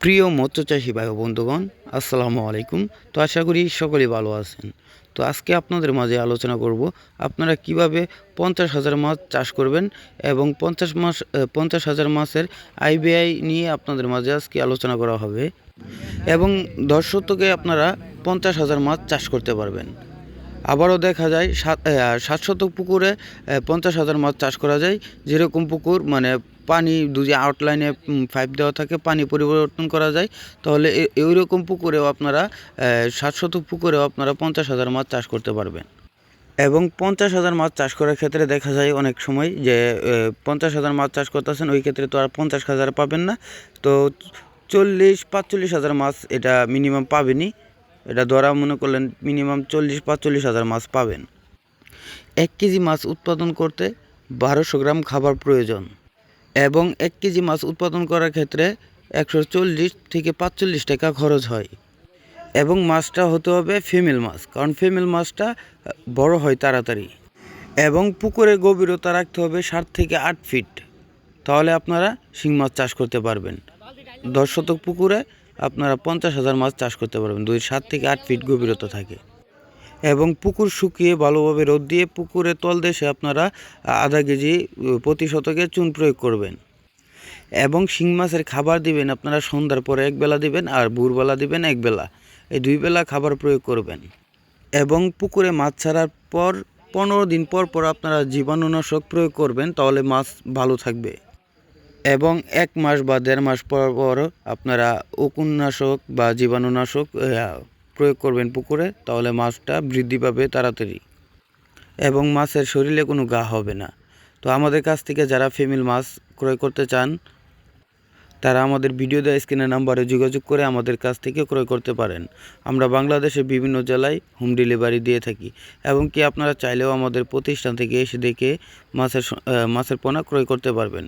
প্রিয় মৎস্যচাষী ভাই ও বন্ধুগণ, আসসালামু আলাইকুম। তো আশা করি সকলেই ভালো আছেন। তো আজকে আপনাদের মাঝে আলোচনা করব আপনারা কিভাবে 50,000 মাছ চাষ করবেন এবং 50,000 মাছের আয় ব্যয় নিয়ে আপনাদের মাঝে আজকে আলোচনা করা হবে। এবং 10 শতকে আপনারা 50,000 মাছ চাষ করতে পারবেন। আবারও দেখা যায় 7 শতক পুকুরে 50,000 মাছ চাষ করা যায়। যেরকম পুকুর মানে পানি যদি আউটলাইনে পাইপ দেওয়া থাকে, পানি পরিবর্তন করা যায়, তাহলে এইরকম পুকুরেও আপনারা 7 শতক পুকুরেও আপনারা 50,000 মাছ চাষ করতে পারবেন। এবং 50,000 মাছ চাষ করার ক্ষেত্রে দেখা যায় অনেক সময় যে 50,000 মাছ চাষ করতেছেন, ওই ক্ষেত্রে তো আর 50,000 পাবেন না। তো 40-45,000 মাছ এটা মিনিমাম পাবেনই। এটা ধরা মনে করলেন মিনিমাম 40-45,000 মাছ পাবেন। 1 কেজি মাছ উৎপাদন করতে 1200 গ্রাম খাবার প্রয়োজন। এবং 1 কেজি মাছ উৎপাদন করার ক্ষেত্রে 140 থেকে 45 টাকা খরচ হয়। এবং মাছটা হতে হবে ফিমেল মাছ, কারণ ফিমেল মাছটা বড় হয় তাড়াতাড়ি। এবং পুকুরের গভীরতা রাখতে হবে 7 থেকে 8 ফিট, তাহলে আপনারা শিং মাছ চাষ করতে পারবেন। 10 শতক পুকুরে আপনারা 50,000 মাছ চাষ করতে পারবেন, 7 থেকে 8 ফিট গভীরতা থাকে। এবং পুকুর শুকিয়ে ভালোভাবে রোদ দিয়ে পুকুরের তলদেশে আপনারা আধা কেজি প্রতি শতকে চুন প্রয়োগ করবেন। এবং শিং মাছের খাবার দিবেন আপনারা সন্ধ্যার পরে একবেলা দিবেন, আর ভোরবেলা দিবেন একবেলা, এই 2 বেলা খাবার প্রয়োগ করবেন। এবং পুকুরে মাছ ছাড়ার পর 15 দিন পর পর আপনারা জীবাণুনাশক প্রয়োগ করবেন, তাহলে মাছ ভালো থাকবে। এবং 1 মাস বা 1.5 মাস পর পর আপনারা উকুননাশক বা জীবাণুনাশক প্রয়োগ করবেন পুকুরে, তাহলে মাছটা বৃদ্ধি পাবে তাড়াতাড়ি এবং মাছের শরীরে কোনো ঘা হবে না। তো আমাদের কাছ থেকে যারা ফিমেল মাছ ক্রয় করতে চান, তারা আমাদের ভিডিও দেওয়া স্ক্রিনের নাম্বারে যোগাযোগ করে আমাদের কাছ থেকে ক্রয় করতে পারেন। আমরা বাংলাদেশের বিভিন্ন জেলায় হোম ডেলিভারি দিয়ে থাকি। এবং কি আপনারা চাইলেও আমাদের প্রতিষ্ঠান থেকে এসে দেখে মাছের পোনা ক্রয় করতে পারবেন।